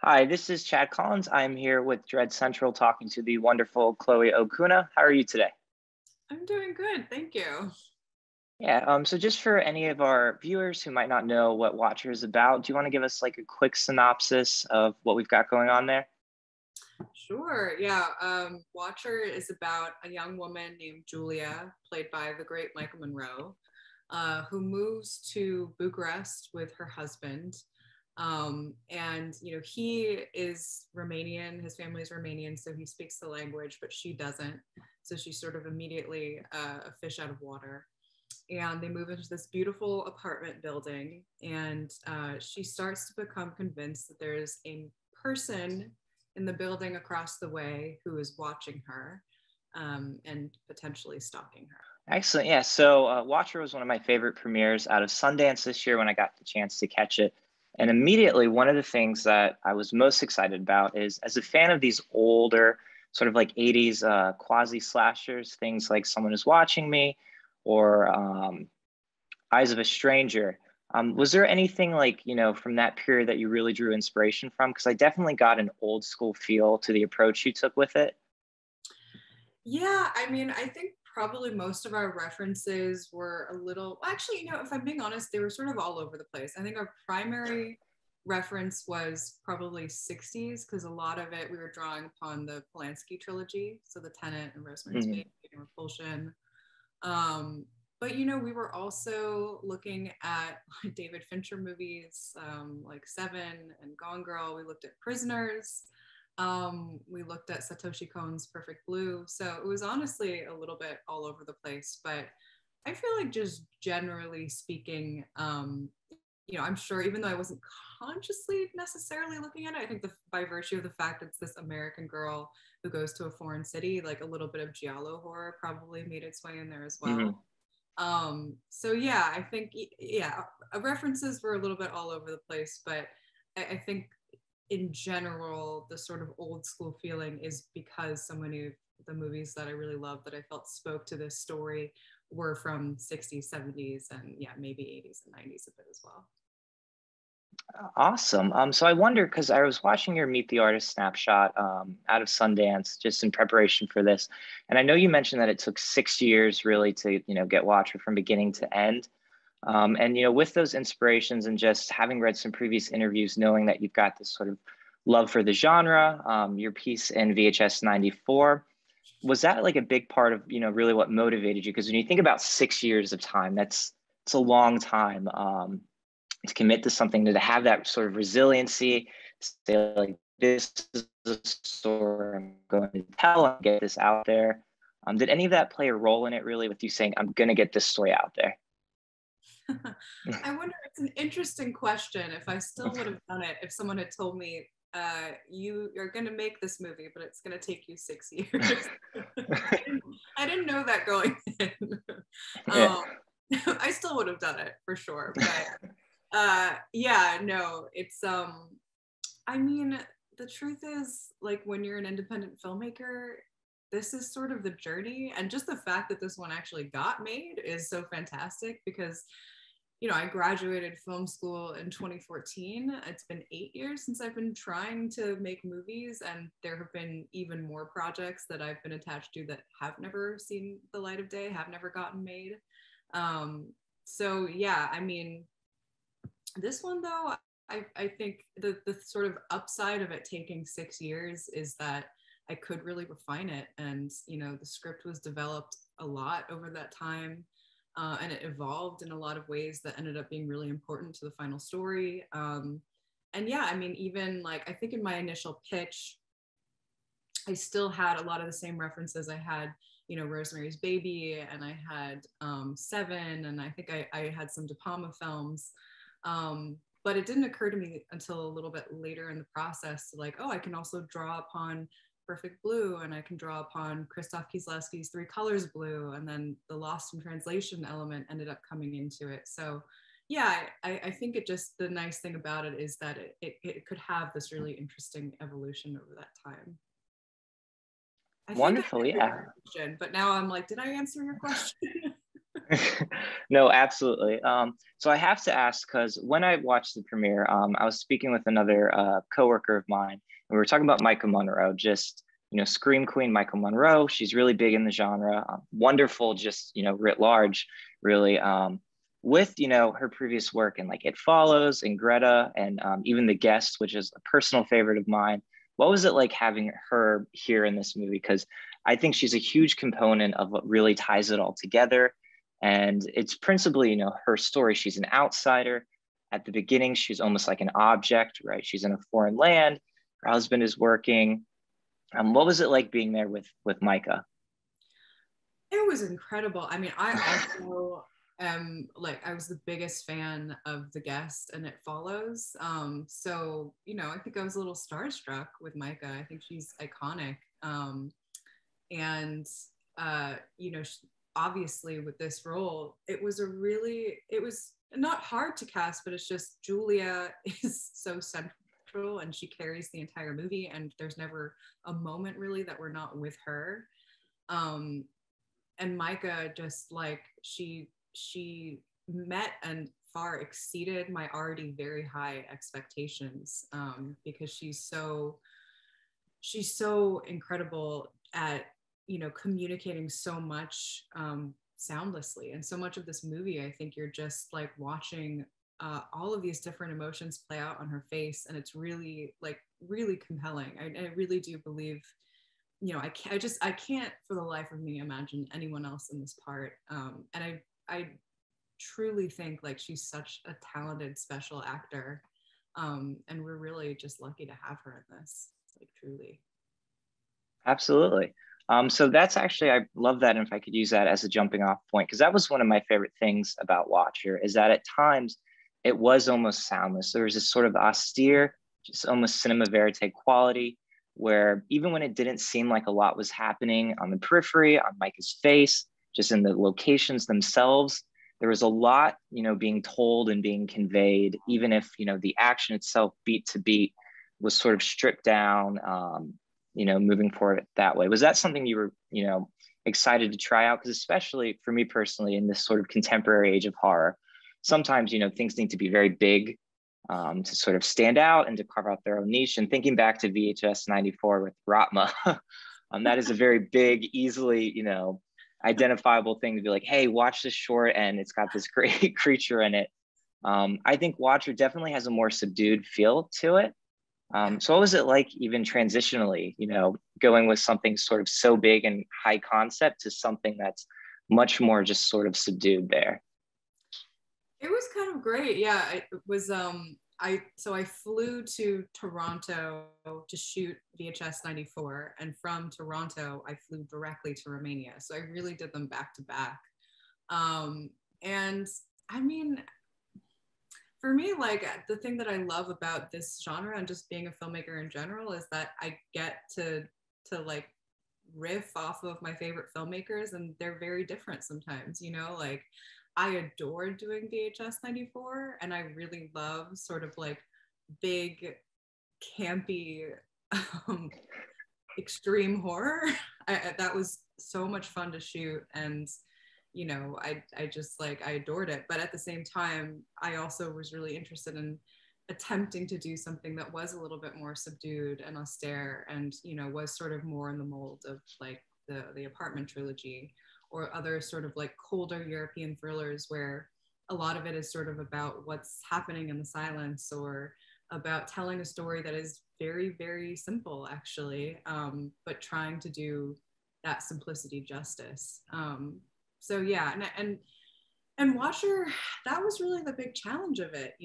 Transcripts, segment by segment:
Hi, this is Chad Collins. I'm here with Dread Central talking to the wonderful Chloe Okuno. How are you today? I'm doing good, thank you. Yeah, so just for any of our viewers who might not know what Watcher is about, do you want to give us like a quick synopsis of what we've got going on there? Sure, yeah. Watcher is about a young woman named Julia, played by the great Maika Monroe, who moves to Bucharest with her husband. And he is Romanian, his family is Romanian, so he speaks the language, but she doesn't. So she's sort of immediately a fish out of water. And they move into this beautiful apartment building, and she starts to become convinced that there's a person in the building across the way who is watching her, and potentially stalking her. Excellent. Yeah, so Watcher was one of my favorite premieres out of Sundance this year when I got the chance to catch it. And immediately, one of the things that I was most excited about is as a fan of these older, sort of like 80s quasi slashers, things like Someone Is Watching Me or Eyes of a Stranger. Was there anything like, from that period that you really drew inspiration from? Because I definitely got an old school feel to the approach you took with it. Yeah, I mean, I think probably most of our references were a little, actually, if I'm being honest, they were sort of all over the place. I think our primary reference was probably 60s because a lot of it we were drawing upon the Polanski trilogy, so The Tenant and Rosemary's Mhm. Baby and Repulsion. Um, but we were also looking at David Fincher movies, like Seven and Gone Girl. We looked at Prisoners. We looked at Satoshi Kon's Perfect Blue. So it was honestly a little bit all over the place. But I feel like just generally speaking, I'm sure even though I wasn't consciously necessarily looking at it, I think by virtue of the fact it's this American girl who goes to a foreign city, like a little bit of giallo horror probably made its way in there as Mhm. well. So yeah, I think yeah, references were a little bit all over the place, but I think in general the sort of old school feeling is because so many of the movies that I really loved that I felt spoke to this story were from 60s, 70s, and yeah, maybe 80s and 90s a bit as well. Awesome. So I wonder because I was watching your Meet the Artist snapshot out of Sundance just in preparation for this, and I know you mentioned that it took 6 years really to get Watcher from beginning to end. And with those inspirations and just having read some previous interviews, knowing that you've got this sort of love for the genre, your piece in VHS 94, was that like a big part of really what motivated you? Because when you think about 6 years of time, it's a long time. To commit to something, to have that sort of resiliency, to say like this is the story I'm going to tell and get this out there. Did any of that play a role in it really with you saying, I'm going to get this story out there? I wonder, it's an interesting question. If I still would have done it, if someone had told me, you're going to make this movie, but it's going to take you 6 years. I didn't know that going in. Yeah. um, I still would have done it for sure. But yeah, no, it's I mean, the truth is, like, when you're an independent filmmaker, this is sort of the journey. And just the fact that this one actually got made is so fantastic because, I graduated film school in 2014. It's been 8 years since I've been trying to make movies, and there have been even more projects that I've been attached to that have never seen the light of day, have never gotten made. So, yeah, I mean, this one, though, I think the sort of upside of it taking 6 years is that I could really refine it. And, the script was developed a lot over that time. And it evolved in a lot of ways that ended up being really important to the final story. And yeah, I mean, even like, I think in my initial pitch, I still had a lot of the same references. I had, Rosemary's Baby, and I had Seven, and I think I had some De Palma films. But it didn't occur to me until a little bit later in the process, like, oh, I can also draw upon Perfect Blue, and I can draw upon Krzysztof Kieslowski's Three Colors Blue, and then the Lost in Translation element ended up coming into it. So yeah, I think it just, the nice thing about it is that it could have this really interesting evolution over that time. I think I Wonderful. answered Yeah. your question, but now I'm like, did I answer your question? No, absolutely. So I have to ask because when I watched the premiere, I was speaking with another coworker of mine, and we were talking about Maika Monroe, just Scream Queen Maika Monroe. She's really big in the genre, wonderful, just writ large, really. With her previous work and like It Follows and Greta and even The Guest, which is a personal favorite of mine. What was it like having her here in this movie? Because I think she's a huge component of what really ties it all together, and it's principally her story. She's an outsider at the beginning. She's almost like an object, right? She's in a foreign land. Her husband is working. What was it like being there with Maika? It was incredible. I mean, I also am like, I was the biggest fan of The Guest and It Follows. So, I think I was a little starstruck with Maika. I think she's iconic. And, obviously with this role, it was not hard to cast, but it's just Julia is so central and she carries the entire movie, and there's never a moment really that we're not with her. And Maika, just like she met and far exceeded my already very high expectations, because she's so incredible at communicating so much soundlessly. And so much of this movie, I think you're just like watching all of these different emotions play out on her face, and it's really compelling. I really do believe, I can't for the life of me imagine anyone else in this part. And I truly think like she's such a talented special actor, and we're really just lucky to have her in this, like, truly. Absolutely. So that's actually, I love that. And if I could use that as a jumping off point, because that was one of my favorite things about Watcher, is that at times it was almost soundless. There was this sort of austere, just almost cinema verite quality, where even when it didn't seem like a lot was happening on the periphery, on Micah's face, just in the locations themselves, there was a lot, being told and being conveyed, even if, the action itself, beat to beat, was sort of stripped down, moving forward that way. Was that something you were, excited to try out? Because especially for me personally, in this sort of contemporary age of horror, sometimes, things need to be very big to sort of stand out and to carve out their own niche. And thinking back to VHS 94 with Ratma, that is a very big, easily, identifiable thing to be like, hey, watch this short and it's got this great creature in it. I think Watcher definitely has a more subdued feel to it. So what was it like even transitionally, going with something sort of so big and high concept to something that's much more just sort of subdued there? It was kind of great. Yeah, it was. I flew to Toronto to shoot VHS 94, and from Toronto I flew directly to Romania. So I really did them back to back. And I mean, for me, like, the thing that I love about this genre and just being a filmmaker in general is that I get to like riff off of my favorite filmmakers, and they're very different sometimes, like I adore doing VHS 94, and I really love sort of like big campy extreme horror. That was so much fun to shoot, and I just like, I adored it. But at the same time, I also was really interested in attempting to do something that was a little bit more subdued and austere, and was sort of more in the mold of like the Apartment trilogy, or other sort of like colder European thrillers where a lot of it is sort of about what's happening in the silence, or about telling a story that is very, very simple actually, but trying to do that simplicity justice. So yeah, and Watcher, that was really the big challenge of it.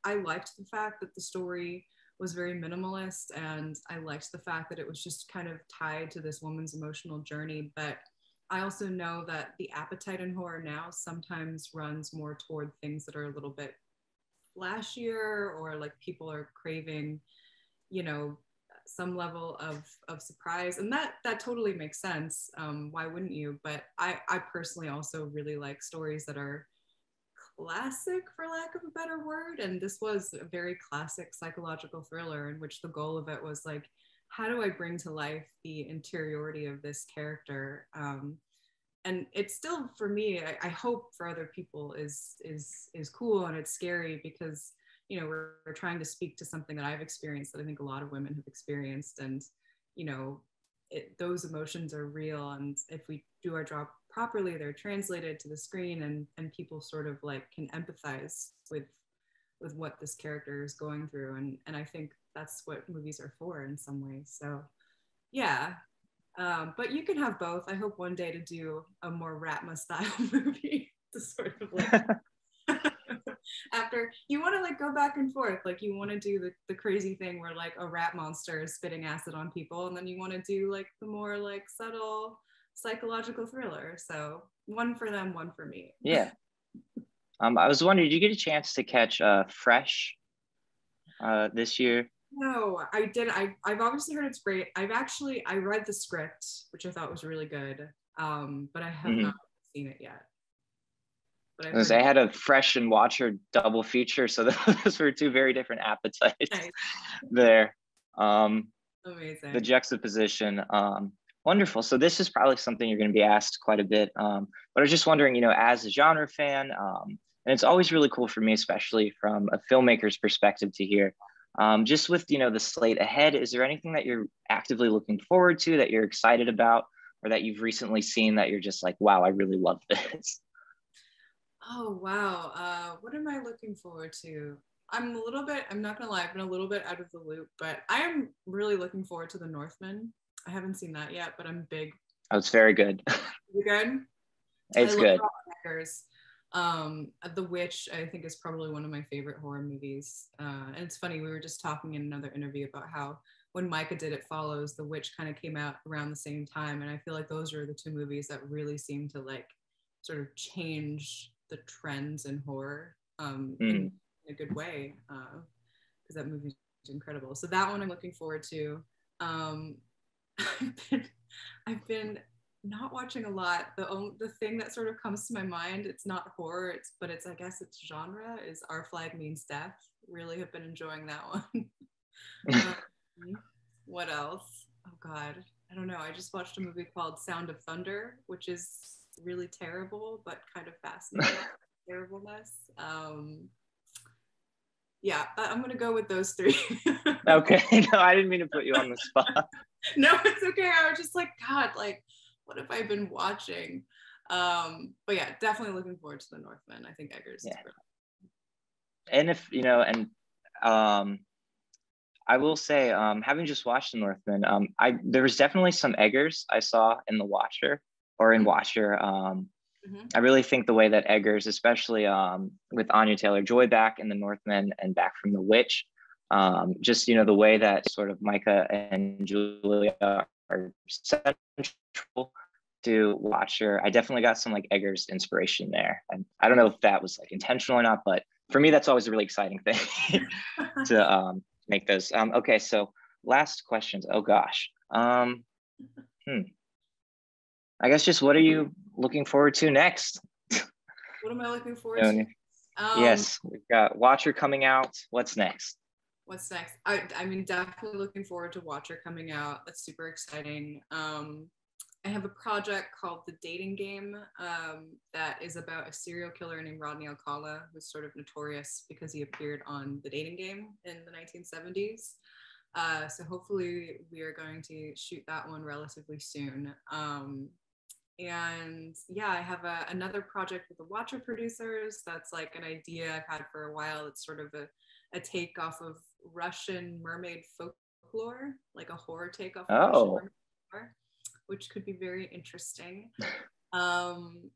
I liked the fact that the story was very minimalist, and I liked the fact that it was just kind of tied to this woman's emotional journey. But I also know that the appetite in horror now sometimes runs more toward things that are a little bit flashier, or like people are craving, some level of surprise, and that totally makes sense. Why wouldn't you? But I personally also really like stories that are classic, for lack of a better word, and this was a very classic psychological thriller in which the goal of it was like, how do I bring to life the interiority of this character, and it's still for me, I hope for other people is cool, and it's scary because, you know, we're trying to speak to something that I've experienced that I think a lot of women have experienced, and, you know, those emotions are real, and if we do our job properly, they're translated to the screen, and people sort of like can empathize with what this character is going through, and I think that's what movies are for in some ways. So yeah, but you can have both. I hope one day to do a more Ratma style movie to sort of like after you want to like go back and forth, like you want to do the crazy thing where like a rat monster is spitting acid on people, and then you want to do like the more like subtle psychological thriller. So one for them, one for me. Yeah. I was wondering, did you get a chance to catch Fresh this year? No, I did. I've obviously heard it's great. I read the script, which I thought was really good, but I have not seen it yet. But I had a Fresh and Watcher double feature, so those were two very different appetites there. Amazing. The juxtaposition. Wonderful. So this is probably something you're going to be asked quite a bit. But I was just wondering, you know, as a genre fan, and it's always really cool for me, especially from a filmmaker's perspective, to hear. Just with, you know, the slate ahead, is there anything that you're actively looking forward to, that you're excited about, or that you've recently seen that you're just like, wow, I really love this? Oh, wow. What am I looking forward to? I'm not gonna lie, I've been a little bit out of the loop, but I am really looking forward to The Northman. I haven't seen that yet, but I'm big. Oh, it's very good. You good? It's good. The Witch, I think, is probably one of my favorite horror movies. And it's funny, we were just talking in another interview about how when Maika did It Follows, The Witch kind of came out around the same time. And I feel like those are the two movies that really seem to like sort of change the trends in horror in a good way, because that movie is incredible. So that one I'm looking forward to. I've been not watching a lot. The thing that sort of comes to my mind, it's not horror, but I guess it's genre, is Our Flag Means Death. Really have been enjoying that one. What else? Oh God, I don't know. I just watched a movie called Sound of Thunder, which is really terrible, but kind of fascinating. Terribleness. Yeah, I'm gonna go with those three. Okay, no, I didn't mean to put you on the spot. No, it's okay. I was just like, God, like, what have I been watching? But yeah, definitely looking forward to The Northman. I think Eggers is brilliant. And if, you know, and I will say, having just watched The Northman, there was definitely some Eggers I saw in Watcher. I really think the way that Eggers, especially with Anya Taylor-Joy back in The Northman and back from The Witch, just, you know, the way that sort of Maika and Julia are central to Watcher, I definitely got some like Eggers inspiration there. And I don't know if that was like intentional or not, but for me, that's always a really exciting thing to make those. Okay, so last questions. Oh gosh. I guess just what are you looking forward to next? What am I looking forward to? Yes, we've got Watcher coming out. What's next? What's next? I mean, definitely looking forward to Watcher coming out. That's super exciting. I have a project called The Dating Game that is about a serial killer named Rodney Alcala, who's sort of notorious because he appeared on The Dating Game in the 1970s. So hopefully we are going to shoot that one relatively soon. And yeah, I have another project with the Watcher producers. That's like an idea I've had for a while. It's sort of a take off of Russian mermaid folklore, like a horror take off of Russian mermaid folklore, which could be very interesting. And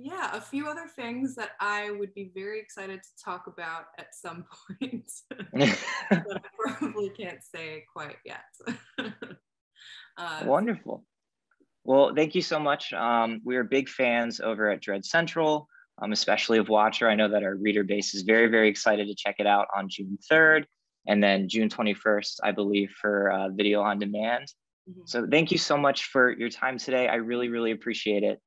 yeah, a few other things that I would be very excited to talk about at some point that I probably can't say quite yet. Wonderful. Well, thank you so much. We are big fans over at Dread Central, especially of Watcher. I know that our reader base is very, very excited to check it out on June 3rd and then June 21st, I believe, for video on demand. So thank you so much for your time today. I really, really appreciate it.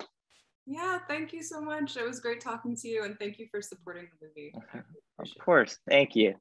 Yeah, thank you so much. It was great talking to you, and thank you for supporting the movie. Of course. Thank you.